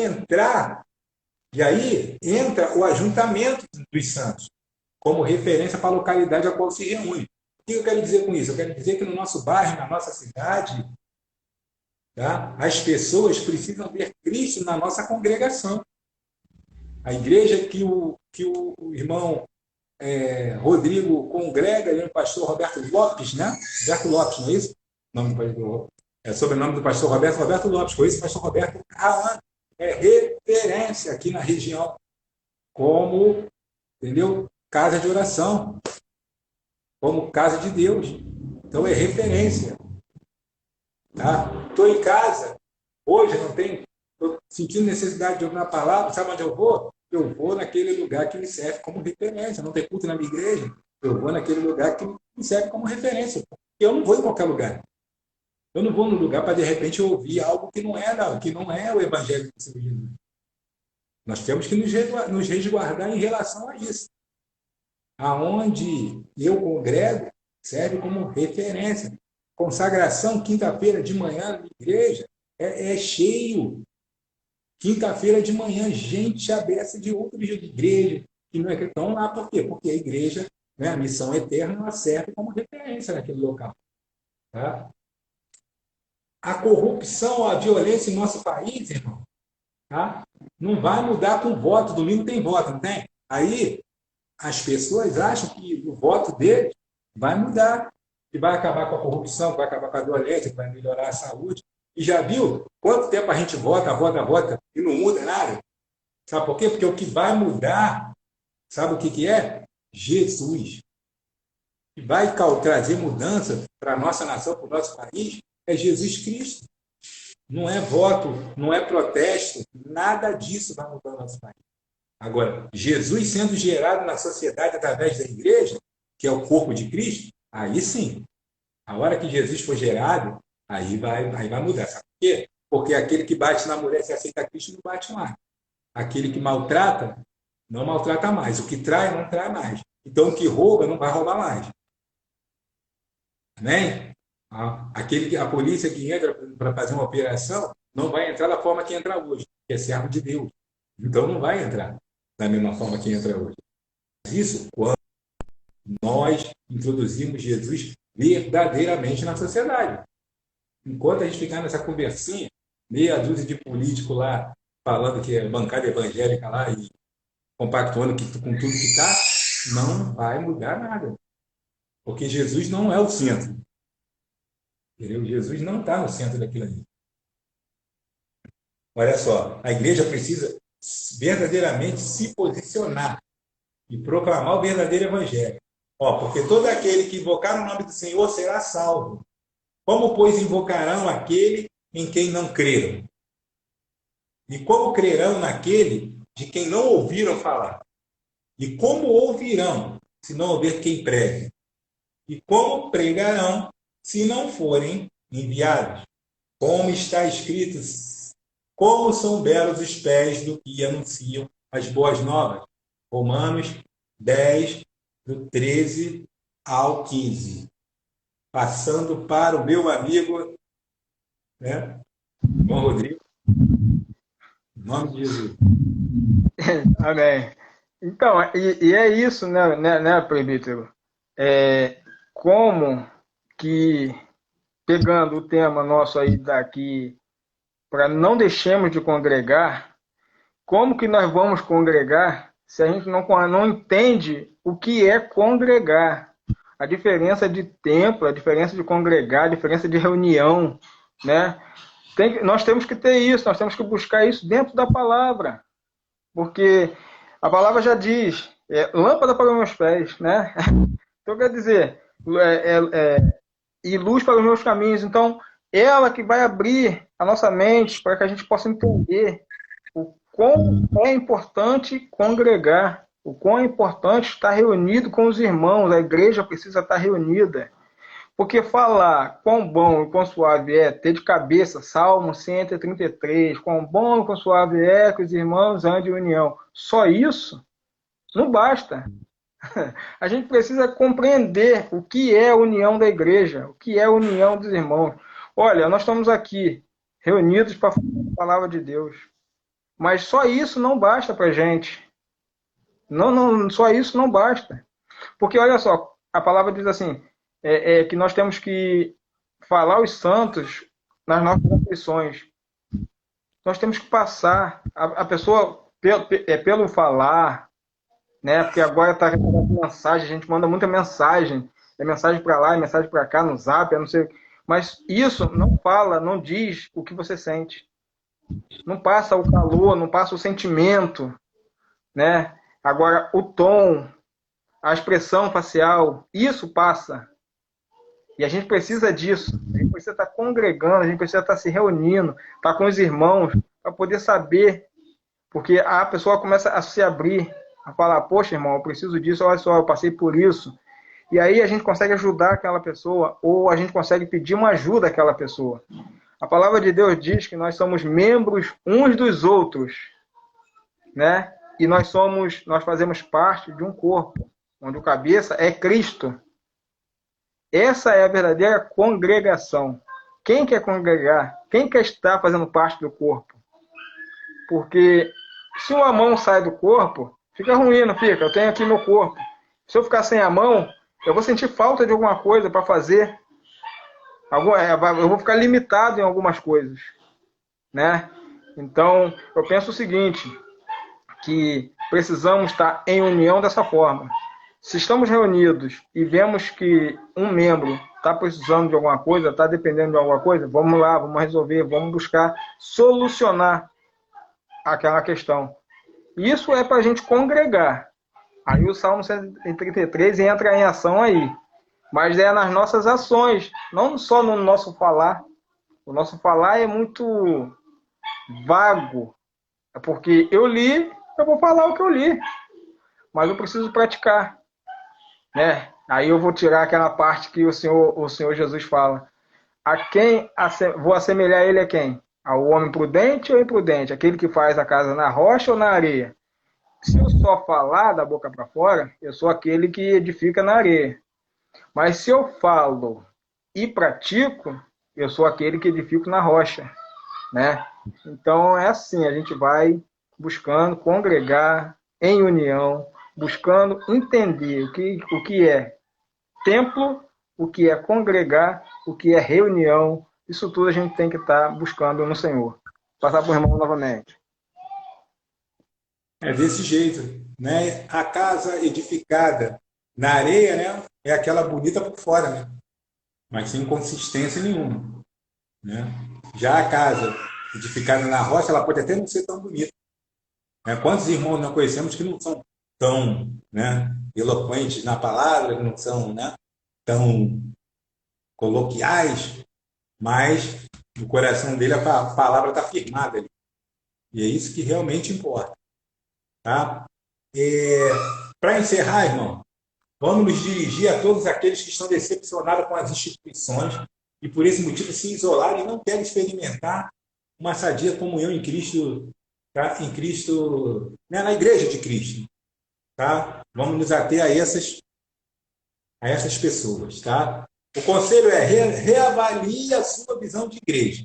entra o ajuntamento dos santos, como referência para a localidade a qual se reúne. O que eu quero dizer com isso? Eu quero dizer que no nosso bairro, na nossa cidade, tá? As pessoas precisam ver Cristo na nossa congregação. A igreja que o irmão Rodrigo congrega, ele é o pastor Roberto Lopes, né? Roberto Lopes, não é isso? O nome sobrenome do pastor Roberto, Roberto Lopes. Conheço o pastor Roberto há anos. É referência aqui na região, como, entendeu? Casa de oração, como casa de Deus. Então é referência. Tá? Estou em casa, hoje não tenho, estou sentindo necessidade de ouvir uma palavra, sabe onde eu vou? Eu vou naquele lugar que me serve como referência. Não tem culto na minha igreja, eu vou naquele lugar que me serve como referência. Eu não vou em qualquer lugar. Eu não vou no lugar para, de repente, ouvir algo que não é, não, que não é o evangelho do Senhor Jesus. Nós temos que nos resguardar em relação a isso. Aonde eu congrego, serve como referência. Consagração, quinta-feira de manhã na igreja, é cheio. Quinta-feira de manhã, gente abessa de outras igrejas que não é que estão lá. Por quê? Porque a igreja, né, a missão eterna, ela serve como referência naquele local. Tá? A corrupção, a violência em nosso país, irmão, tá? Não vai mudar com voto. Domingo tem voto, não tem? Aí as pessoas acham que o voto deles vai mudar, que vai acabar com a corrupção, que vai acabar com a violência, que vai melhorar a saúde. E já viu quanto tempo a gente vota e não muda nada? Sabe por quê? Porque o que vai mudar, sabe o que é? Jesus. O que vai trazer mudança para a nossa nação, para o nosso país, é Jesus Cristo. Não é voto, não é protesto, nada disso vai mudar o nosso país. Agora, Jesus sendo gerado na sociedade através da igreja, que é o corpo de Cristo, aí sim, a hora que Jesus for gerado, aí vai mudar. Sabe por quê? Porque aquele que bate na mulher, se aceita Cristo, não bate mais. Aquele que maltrata, não maltrata mais. O que trai, não trai mais. Então, o que rouba, não vai roubar mais. Amém? A polícia que entra para fazer uma operação, não vai entrar da forma que entra hoje, que é servo de Deus. Então, não vai entrar da mesma forma que entra hoje. Isso quando nós introduzimos Jesus verdadeiramente na sociedade. Enquanto a gente ficar nessa conversinha, meia dúzia de político lá falando que é bancada evangélica lá e compactuando com tudo que está, não vai mudar nada. Porque Jesus não é o centro. Entendeu? Jesus não está no centro daquilo ali. Olha só, a igreja precisa verdadeiramente se posicionar e proclamar o verdadeiro evangelho. Porque todo aquele que invocar o nome do Senhor será salvo. Como, pois, invocarão aquele em quem não creram? E como crerão naquele de quem não ouviram falar? E como ouvirão, se não houver quem pregue? E como pregarão, se não forem enviados? Como está escrito, como são belos os pés do que anunciam as boas novas. Romanos 10, do 13 ao 15. Passando para o meu amigo, né, João Rodrigo, em nome de Jesus. Amém. Então, e é isso, né, presbítero? Como que, pegando o tema nosso aí daqui, para não deixemos de congregar, como que nós vamos congregar se a gente não entende o que é congregar? A diferença de tempo, a diferença de congregar, a diferença de reunião, né? Nós temos que ter isso, nós temos que buscar isso dentro da palavra, porque a palavra já diz, lâmpada para os meus pés, né? Então quer dizer, e luz para os meus caminhos. Então, ela que vai abrir a nossa mente para que a gente possa entender o quão é importante congregar, o quão é importante estar reunido com os irmãos, a igreja precisa estar reunida. Porque falar quão bom e quão suave é ter de cabeça Salmo 133, quão bom e quão suave é que os irmãos andem em união, só isso não basta. A gente precisa compreender o que é a união da igreja, o que é a união dos irmãos. Olha, nós estamos aqui reunidos para falar a palavra de Deus, mas só isso não basta para a gente. Não, só isso não basta. Porque olha só, a palavra diz assim, que nós temos que falar os santos nas nossas aflições. Nós temos que passar, a pessoa, pelo falar, né? Porque agora está recebendo mensagem, a gente manda muita mensagem, é mensagem para lá, é mensagem para cá, no Zap, eu não sei. Mas isso não fala, não diz o que você sente. Não passa o calor, não passa o sentimento, né? Agora, o tom, a expressão facial, isso passa. E a gente precisa disso. A gente precisa estar congregando, a gente precisa estar se reunindo, estar com os irmãos, para poder saber. Porque a pessoa começa a se abrir, a falar: poxa, irmão, eu preciso disso, olha só, eu passei por isso. E aí a gente consegue ajudar aquela pessoa, ou a gente consegue pedir uma ajuda àquela pessoa. A palavra de Deus diz que nós somos membros uns dos outros, né? E nós fazemos parte de um corpo, onde o cabeça é Cristo. Essa é a verdadeira congregação. Quem quer congregar? Quem quer estar fazendo parte do corpo? Porque se uma mão sai do corpo, fica ruim, não fica? Eu tenho aqui meu corpo. Se eu ficar sem a mão, eu vou sentir falta de alguma coisa para fazer. Eu vou ficar limitado em algumas coisas, né? Então, eu penso o seguinte, que precisamos estar em união dessa forma. Se estamos reunidos e vemos que um membro está precisando de alguma coisa, está dependendo de alguma coisa, vamos lá, vamos resolver, vamos buscar solucionar aquela questão. Isso é para a gente congregar. Aí o Salmo 133 entra em ação aí. Mas é nas nossas ações, não só no nosso falar. O nosso falar é muito vago. É porque eu li, eu vou falar o que eu li. Mas eu preciso praticar, né? Aí eu vou tirar aquela parte que o Senhor Jesus fala. Vou assemelhar ele a quem? Ao homem prudente ou imprudente? Aquele que faz a casa na rocha ou na areia? Se eu só falar da boca para fora, eu sou aquele que edifica na areia. Mas se eu falo e pratico, eu sou aquele que edifico na rocha, né? Então é assim, a gente vai buscando congregar em união, buscando entender o que é templo, o que é congregar, o que é reunião. Isso tudo a gente tem que estar buscando no Senhor. Passar para o irmão novamente. É desse jeito, né? A casa edificada na areia, né? É aquela bonita por fora, né? Mas sem consistência nenhuma, né? Já a casa edificada na rocha, ela pode até não ser tão bonita, né? Quantos irmãos nós conhecemos que não são tão, né, eloquentes na palavra, que não são, né, tão coloquiais, mas no coração dele a palavra está firmada ali. E é isso que realmente importa, tá? Para encerrar, irmão, vamos nos dirigir a todos aqueles que estão decepcionados com as instituições e por esse motivo se isolaram e não querem experimentar uma sadia comunhão em Cristo, tá? Em Cristo, né? Na igreja de Cristo, tá? Vamos nos ater a essas pessoas, tá? O conselho é reavalie a sua visão de igreja.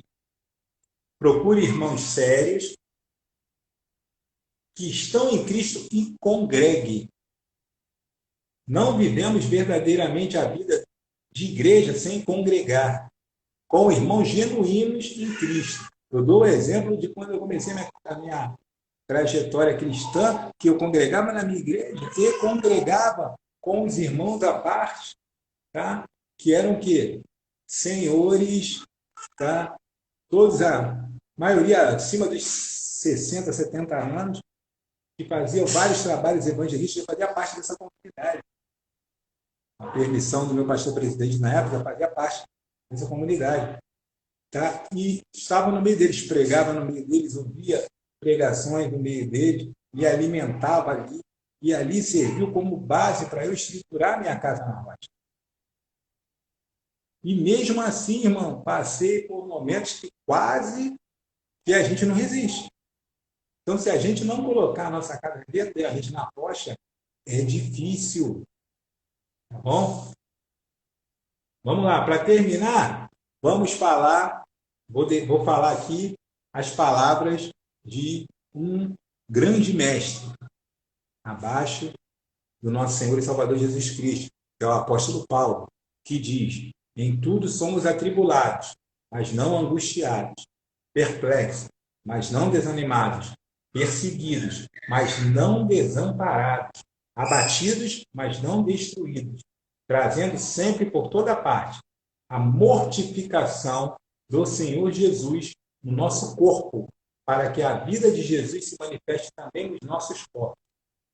Procure irmãos sérios que estão em Cristo e congregue. Não vivemos verdadeiramente a vida de igreja sem congregar, com irmãos genuínos em Cristo. Eu dou o exemplo de quando eu comecei a minha trajetória cristã, que eu congregava na minha igreja e congregava com os irmãos da parte, tá? Que eram o quê? Senhores, tá? Todos, a maioria acima dos 60, 70 anos, que faziam vários trabalhos evangelísticos, eu fazia parte dessa comunidade. A permissão do meu pastor presidente na época, fazia parte dessa comunidade. Tá? E estava no meio deles, pregava no meio deles, ouvia pregações no meio deles, e alimentava ali, e ali serviu como base para eu estruturar minha casa na rocha. E mesmo assim, irmão, passei por momentos que quase que a gente não resiste. Então, se a gente não colocar a nossa casa dentro da gente na rocha, é difícil. Tá bom? Vamos lá, para terminar, vamos falar, vou falar aqui as palavras de um grande mestre, abaixo do nosso Senhor e Salvador Jesus Cristo, que é o apóstolo Paulo, que diz: em tudo somos atribulados, mas não angustiados, perplexos, mas não desanimados, perseguidos, mas não desamparados, abatidos, mas não destruídos, trazendo sempre por toda parte a mortificação do Senhor Jesus no nosso corpo, para que a vida de Jesus se manifeste também nos nossos corpos.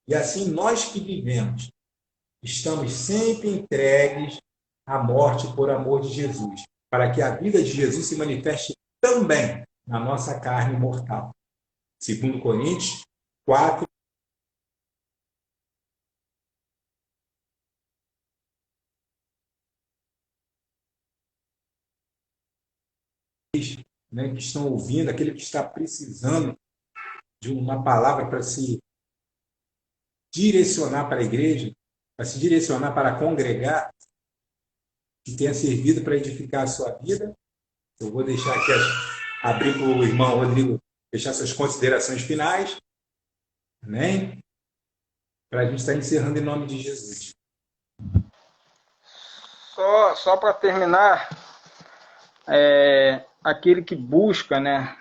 E assim nós que vivemos, estamos sempre entregues à morte por amor de Jesus, para que a vida de Jesus se manifeste também na nossa carne mortal. Segundo Coríntios 4, né, que estão ouvindo, aquele que está precisando de uma palavra para se direcionar para a igreja, para se direcionar para congregar, que tenha servido para edificar a sua vida. Eu vou deixar aqui, abrir para o irmão Rodrigo deixar suas considerações finais, amém? Para a gente estar encerrando em nome de Jesus. Só para terminar, aquele que busca, né,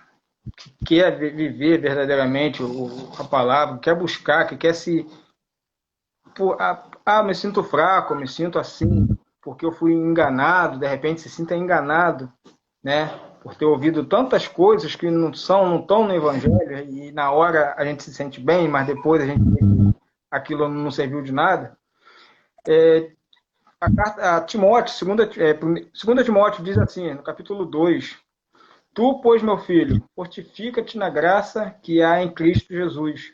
que quer viver verdadeiramente a palavra, quer buscar, que quer se... me sinto fraco, me sinto assim, porque eu fui enganado, de repente se sinta enganado, né, por ter ouvido tantas coisas que não estão no Evangelho, e na hora a gente se sente bem, mas depois a gente vê que aquilo não serviu de nada. A carta a Timóteo, 2 Timóteo diz assim, no capítulo 2: Tu, pois, meu filho, fortifica-te na graça que há em Cristo Jesus.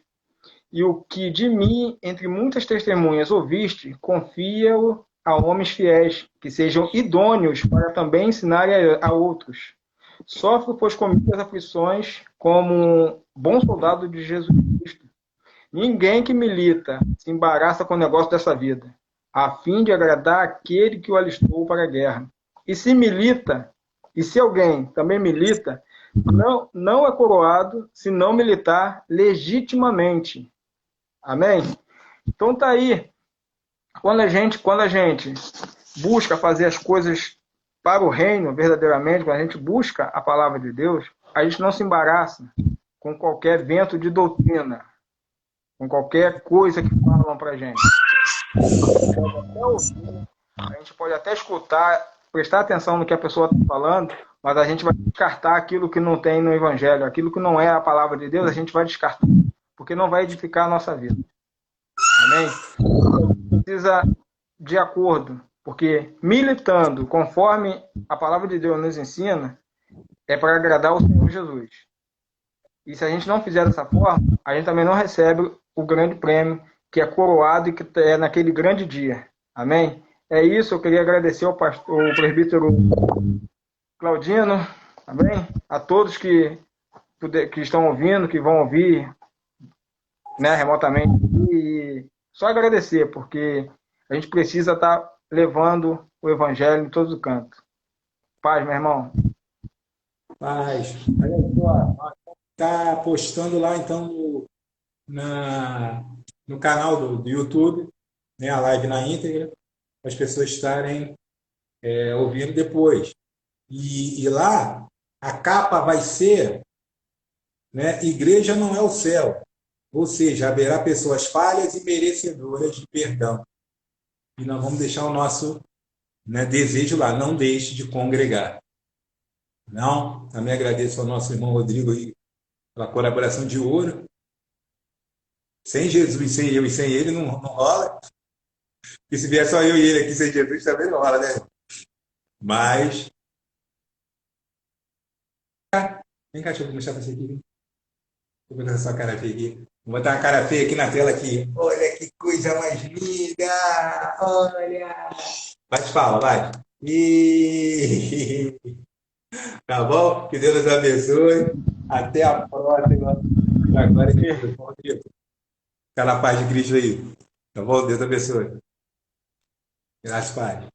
E o que de mim, entre muitas testemunhas, ouviste, confia-o a homens fiéis, que sejam idôneos para também ensinarem a outros. Sofre, pois, comigo as aflições como um bom soldado de Jesus Cristo. Ninguém que milita se embaraça com o negócio dessa vida, a fim de agradar aquele que o alistou para a guerra. E se milita, e se alguém também milita, não é coroado se não militar legitimamente. Amém? Então tá aí. Quando a gente busca fazer as coisas para o reino verdadeiramente, quando a gente busca a palavra de Deus, a gente não se embaraça com qualquer vento de doutrina, com qualquer coisa que falam para a gente. A gente pode até escutar, prestar atenção no que a pessoa está falando, mas a gente vai descartar aquilo que não tem no Evangelho, aquilo que não é a palavra de Deus, a gente vai descartar, porque não vai edificar a nossa vida. Amém? Precisa de acordo, porque militando conforme a palavra de Deus nos ensina, é para agradar o Senhor Jesus. E se a gente não fizer dessa forma, a gente também não recebe o grande prêmio que é coroado e que é naquele grande dia. Amém? É isso, eu queria agradecer ao presbítero Claudino, amém? A todos que estão ouvindo, que vão ouvir, né, remotamente. E só agradecer, porque a gente precisa estar levando o evangelho em todo canto. Paz, meu irmão. Paz. Olha só, está postando lá então no canal do YouTube, né, a live na íntegra, para as pessoas estarem ouvindo depois. E lá a capa vai ser, né, Igreja não é o céu, ou seja, haverá pessoas falhas e merecedoras de perdão. E nós vamos deixar o nosso, né, desejo lá, não deixe de congregar. Não, também agradeço ao nosso irmão Rodrigo aí pela colaboração de ouro. Sem Jesus, sem eu e sem ele não rola. E se vier só eu e ele aqui sem Jesus também não rola, né? Mas. Vem cá, deixa eu mostrar pra você aqui. Deixa eu botar essa cara feia aqui. Vou botar uma cara feia aqui na tela aqui. Olha que coisa mais linda! Olha! Bate palma, vai. E... Tá bom? Que Deus nos abençoe. Até a próxima. Agora que fica na paz de Cristo aí. Tá bom? Deus abençoe. Graças, Pai.